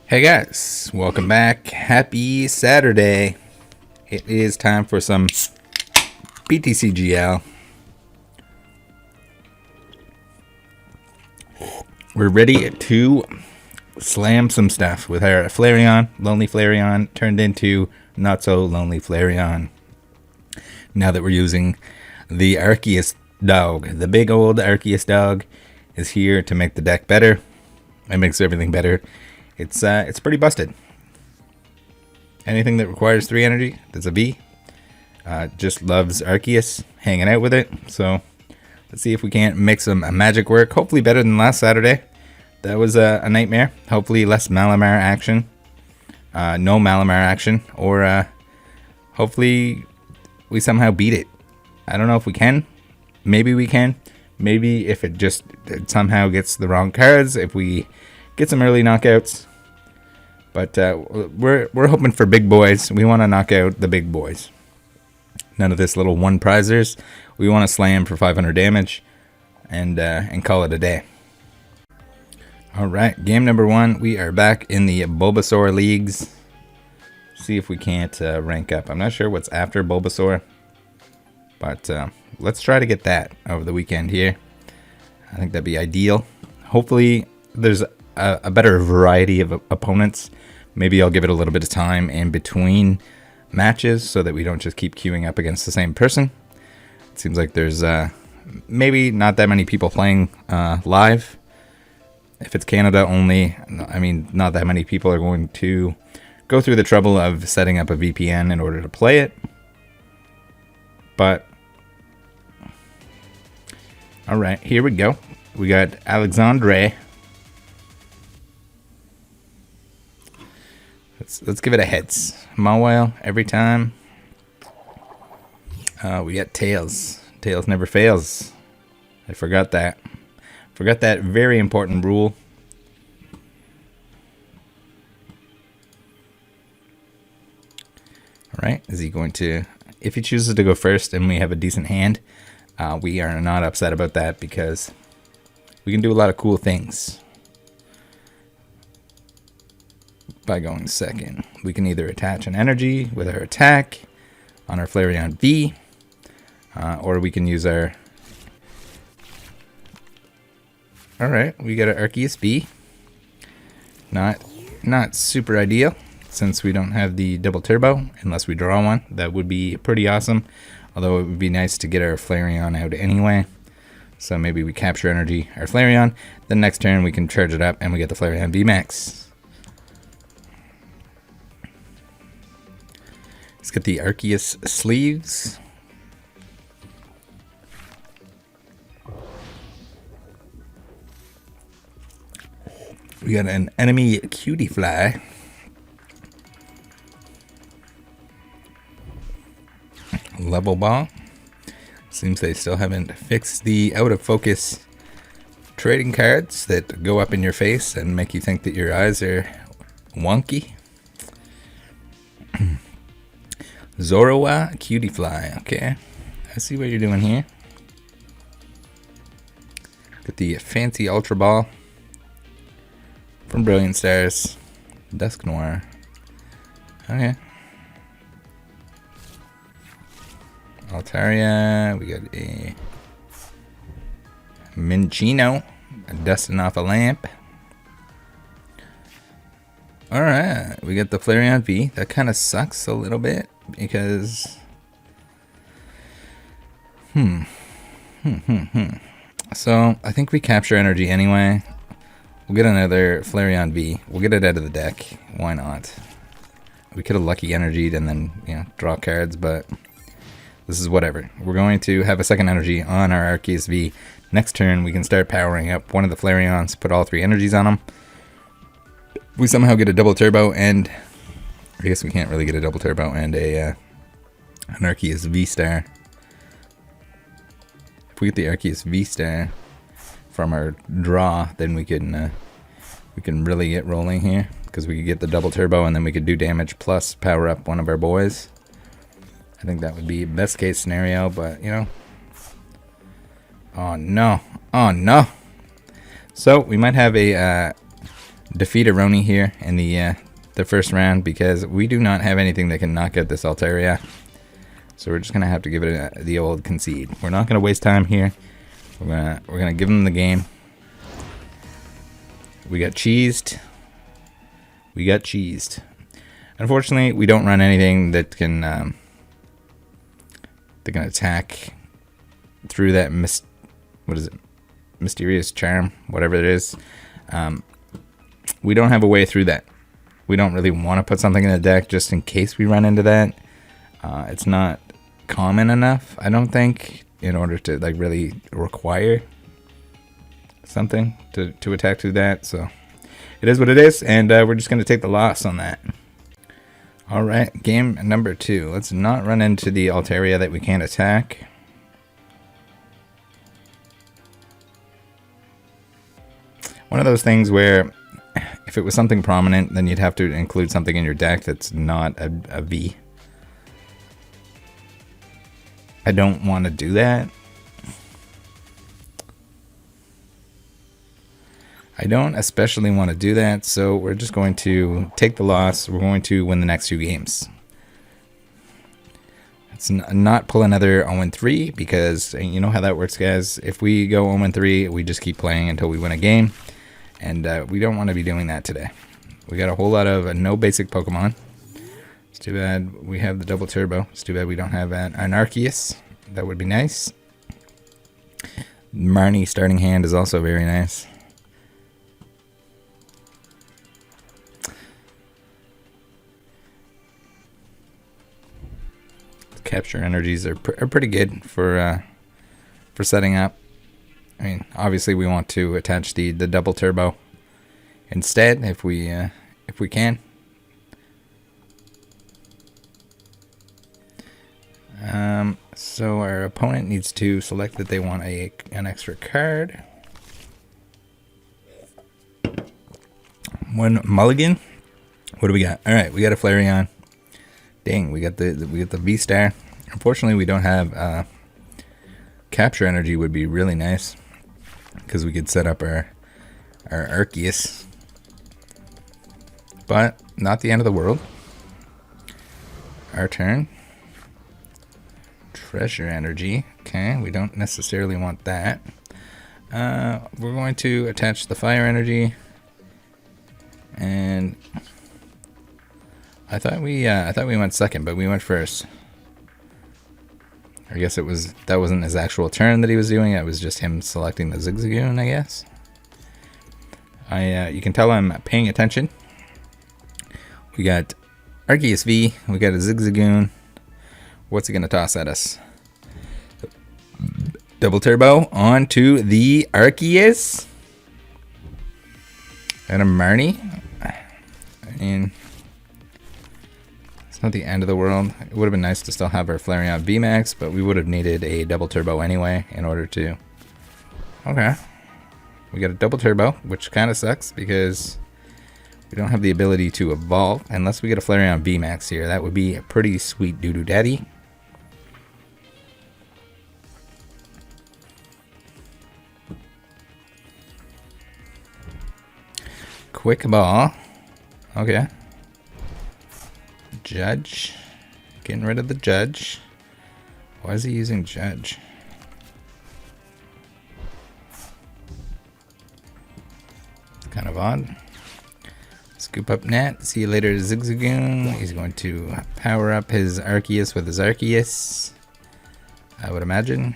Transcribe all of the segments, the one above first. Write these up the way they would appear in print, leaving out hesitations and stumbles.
Hey guys, welcome back. Happy Saturday. It is time for some BTCGL. We're ready to slam some stuff with our Flareon, Lonely Flareon, turned into Not So Lonely Flareon. Now that we're using the Arceus dog, the big old Arceus dog is here to make the deck better. It makes everything better. It's pretty busted. Anything that requires 3 energy, that's a V. Just loves Arceus, hanging out with it. So let's see if we can't make some magic work. Hopefully better than last Saturday. That was a nightmare. Hopefully less Malamar action. No Malamar action. Or hopefully we somehow beat it. I don't know if we can. Maybe we can. Maybe if it somehow gets the wrong cards. If we get some early knockouts. But we're hoping for big boys. We want to knock out the big boys. None of this little one prizers. We want to slam for 500 damage and call it a day. All right, game number 1. We are back in the Bulbasaur leagues. See if we can't rank up. I'm not sure what's after Bulbasaur, but let's try to get that over the weekend here. I think that'd be ideal. Hopefully, there's a better variety of opponents. Maybe I'll give it a little bit of time in between matches so that we don't just keep queuing up against the same person. It seems like there's maybe not that many people playing live. If it's Canada only, I mean, not that many people are going to go through the trouble of setting up a VPN in order to play it. But, all right, here we go. We got Alexandre. Let's give it a heads. Mawile every time. We got Tails. Tails never fails. I forgot that. Forgot that very important rule. Alright, is he going to... If he chooses to go first and we have a decent hand, we are not upset about that because we can do a lot of cool things. By going second, we can either attach an energy with our attack on our Flareon V, or we can use our... Alright, we got an Arceus V. Not super ideal, since we don't have the double turbo, unless we draw one. That would be pretty awesome, although it would be nice to get our Flareon out anyway. So maybe we capture energy, our Flareon, then next turn we can charge it up and we get the Flareon VMAX. Let's get the Arceus sleeves. We got an enemy cutie fly. Level ball. Seems they still haven't fixed the out of focus trading cards that go up in your face and make you think that your eyes are wonky. Zoroa cutie fly. Okay, I see what you're doing here. Get the fancy ultra ball from Brilliant Stars. Dusk Noir. Okay. Altaria. We got a Minchino. Dusting off a lamp. Alright, we got the Flareon V. That kind of sucks a little bit because... So, I think we capture energy anyway. We'll get another Flareon V. We'll get it out of the deck. Why not? We could have lucky energied and then, draw cards, but this is whatever. We're going to have a second energy on our Arceus V. Next turn, we can start powering up one of the Flareons, put all 3 energies on them. We somehow get a double turbo and... I guess we can't really get a double turbo and an Arceus VSTAR. If we get the Arceus VSTAR from our draw, then we can really get rolling here, because we could get the double turbo and then we could do damage plus power up one of our boys. I think that would be best case scenario, but oh no, oh no. So we might have a defeat Aroni here in the first round, because we do not have anything that can knock out this Altaria. So we're just gonna have to give it the old concede. We're not gonna waste time here. We're gonna give them the game. We got cheesed. We got cheesed. Unfortunately, we don't run anything that can attack through that mysterious charm, whatever it is. We don't have a way through that. We don't really want to put something in the deck just in case we run into that. It's not common enough, I don't think, in order to like really require something to attack through that. So it is what it is, and we're just going to take the loss on that. All right, game number 2. Let's not run into the Altaria that we can't attack. One of those things where if it was something prominent, then you'd have to include something in your deck that's not a V. I don't want to do that. I don't especially want to do that, so we're just going to take the loss. We're going to win the next 2 games. Let's not pull another 0-3, because you know how that works, guys. If we go 0-3, we just keep playing until we win a game, and we don't want to be doing that today. We got a whole lot of no basic Pokemon. It's too bad we have the double turbo. It's too bad we don't have an Arceus. That would be nice. Marnie starting hand is also very nice. Capture energies are pretty good for setting up. I mean, obviously we want to attach the double turbo instead if we can. So our opponent needs to select that they want an extra card. 1 mulligan. What do we got? All right, we got a Flareon. Dang, we got the VSTAR. Unfortunately, we don't have capture energy. Would be really nice because we could set up our Arceus, but not the end of the world. Our turn. Treasure energy. Okay, we don't necessarily want that. We're going to attach the fire energy, and I thought we went second, but we went first. I guess that wasn't his actual turn that he was doing. It was just him selecting the Zigzagoon, I guess. You can tell I'm paying attention. We got Arceus V. We got a Zigzagoon. What's he gonna toss at us? Double turbo onto the Arceus. And a Marnie. I mean, it's not the end of the world. It would have been nice to still have our Flareon VMAX, but we would have needed a double turbo anyway in order to... Okay. We got a double turbo, which kind of sucks because we don't have the ability to evolve unless we get a Flareon VMAX here. That would be a pretty sweet doo-doo daddy. Quick ball. Okay. Judge. Getting rid of the Judge. Why is he using Judge? Kind of odd. Scoop up Nat. See you later, Zigzagoon. He's going to power up his Arceus with his Arceus, I would imagine.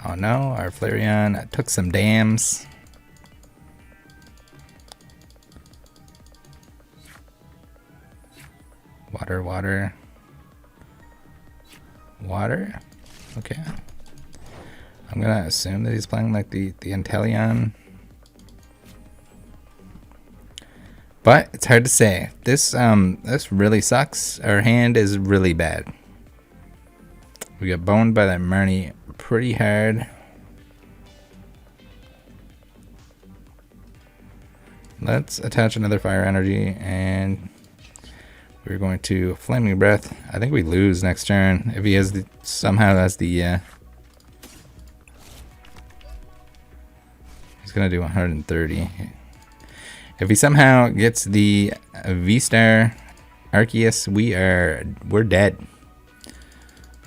Oh no, our Flareon took some dams. Water, water. Water? Okay. I'm gonna assume that he's playing like the Inteleon. But it's hard to say. This really sucks. Our hand is really bad. We got boned by that Marnie pretty hard. Let's attach another fire energy, and we're going to Flaming Breath. I think we lose next turn if he has somehow has the he's gonna do 130. If he somehow gets the V-Star Arceus, we're dead.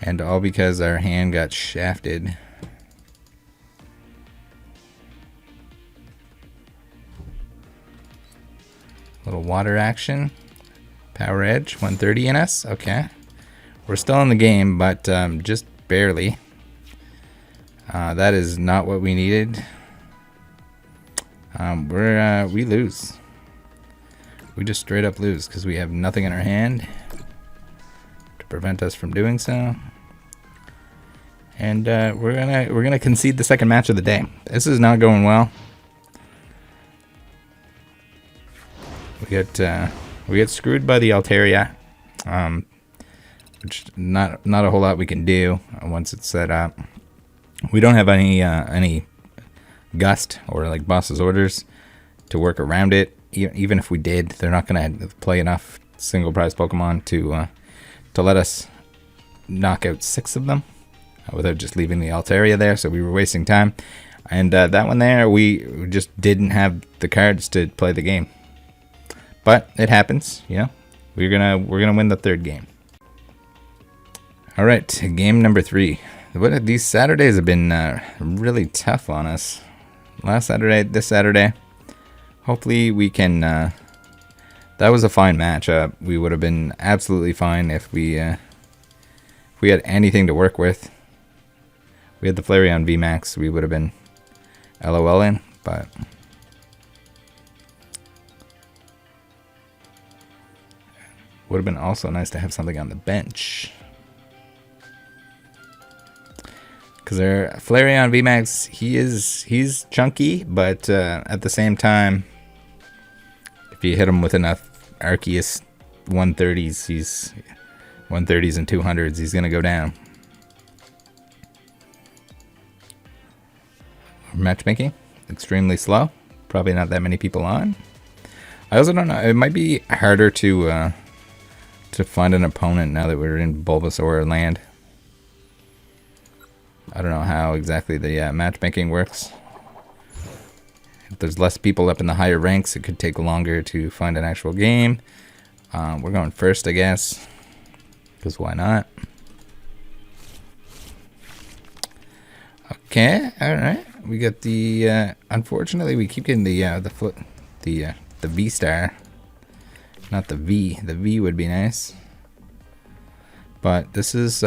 And all because our hand got shafted. Little water action. Power Edge, 130 in us. Okay. We're still in the game, but just barely. That is not what we needed. We lose. We just straight up lose because we have nothing in our hand to prevent us from doing so. And we're gonna concede the second match of the day. This is not going well. We get screwed by the Altaria, which not a whole lot we can do once it's set up. We don't have any gust or like boss's orders to work around it. Even if we did, they're not gonna play enough single prize Pokemon to let us knock out 6 of them without just leaving the Altaria there. So we were wasting time, and that one there we just didn't have the cards to play the game. But it happens, you know. We're gonna win the third game. All right, game number 3. These Saturdays have been really tough on us. Last Saturday, this Saturday. Hopefully we can. That was a fine matchup. We would have been absolutely fine if we had anything to work with. We had the Flareon VMAX. We would have been LOL in, but. Would have been also nice to have something on the bench. Because our Flareon VMAX, he's chunky, but at the same time, if you hit him with enough Arceus 130s, 130s and 200s, he's gonna go down. Matchmaking, extremely slow. Probably not that many people on. I also don't know. It might be harder to find an opponent now that we're in Bulbasaur land. I don't know how exactly the matchmaking works. If there's less people up in the higher ranks, it could take longer to find an actual game. We're going first, I guess, because why not? Okay, all right. We got the. Unfortunately, we keep getting the V-Star. Not the V. The V would be nice. But this is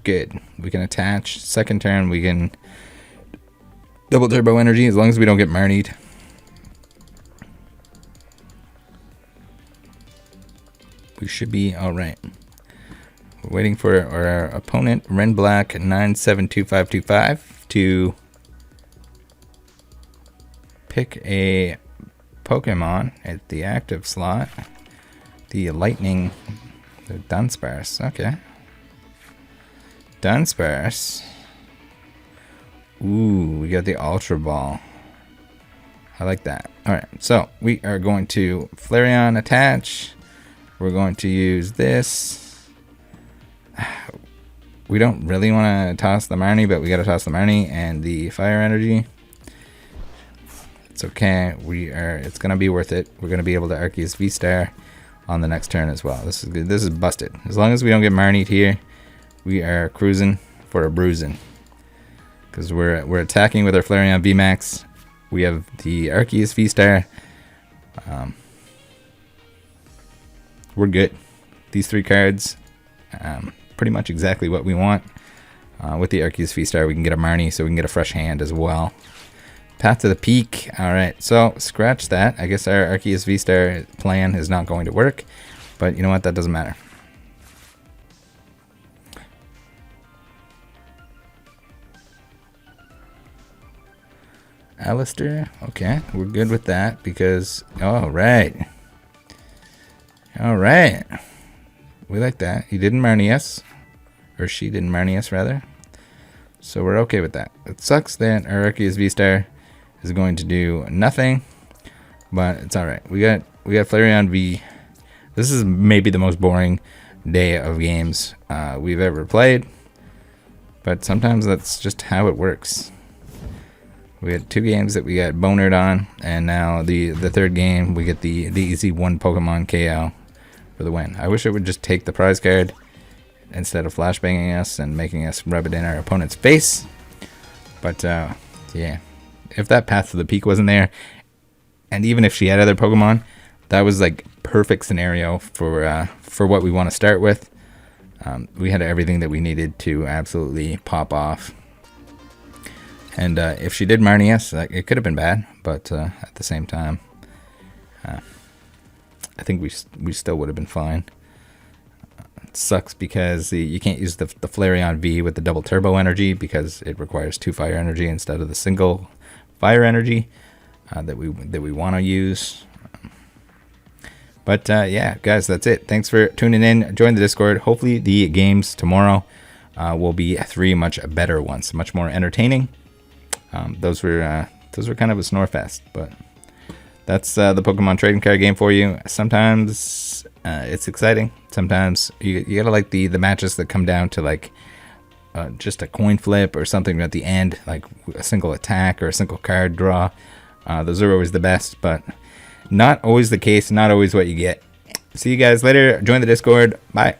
good. We can attach. Second turn, we can double turbo energy as long as we don't get Marnied. We should be all right. We're waiting for our opponent, Ren Black 972525, to pick a Pokemon at the active slot. The Lightning, the Dunsparce. Okay. Dunsparce. Ooh, we got the Ultra Ball. I like that. Alright, so we are going to Flareon attach. We're going to use this. We don't really want to toss the Marnie, but we got to toss the Marnie and the Fire Energy. It's okay. It's going to be worth it. We're going to be able to Arceus VSTAR on the next turn as well. This is good. This is busted. As long as we don't get Marnied here, we are cruising for a bruising. Because we're attacking with our Flareon VMAX. We have the Arceus VSTAR. We're good. These 3 cards, pretty much exactly what we want. With the Arceus VSTAR, we can get a Marnie, so we can get a fresh hand as well. Path to the Peak. Alright, so scratch that. I guess our Arceus VSTAR plan is not going to work. But you know what? That doesn't matter. Alistair. Okay, we're good with that because... Alright. Alright. We like that. He didn't Marnie us. Or she didn't Marnie us, rather. So we're okay with that. It sucks that our Arceus VSTAR is going to do nothing, but it's all right. We got Flareon V. This is maybe the most boring day of games we've ever played, but sometimes that's just how it works. We had 2 games that we got bonered on, and now the third game we get the easy 1 Pokemon KO for the win. I wish it would just take the prize card instead of flashbanging us and making us rub it in our opponent's face. But yeah, if that Path to the Peak wasn't there, and even if she had other Pokemon, that was like perfect scenario for what we want to start with. We had everything that we needed to absolutely pop off. And if she did Marnie us, it could have been bad, but at the same time, I think we still would have been fine. It sucks because you can't use the Flareon V with the double turbo energy because it requires 2 fire energy instead of the single fire energy that we want to use. But yeah, guys, that's it. Thanks for tuning in. Join the Discord. Hopefully the games tomorrow will be 3 much better ones, much more entertaining. Those were kind of a snore fest, but that's the Pokemon trading card game for you. Sometimes it's exciting. Sometimes you gotta like the matches that come down to like just a coin flip or something at the end, like a single attack or a single card draw. Those are always the best, but not always the case. Not always what you get. See you guys later. Join the Discord. Bye.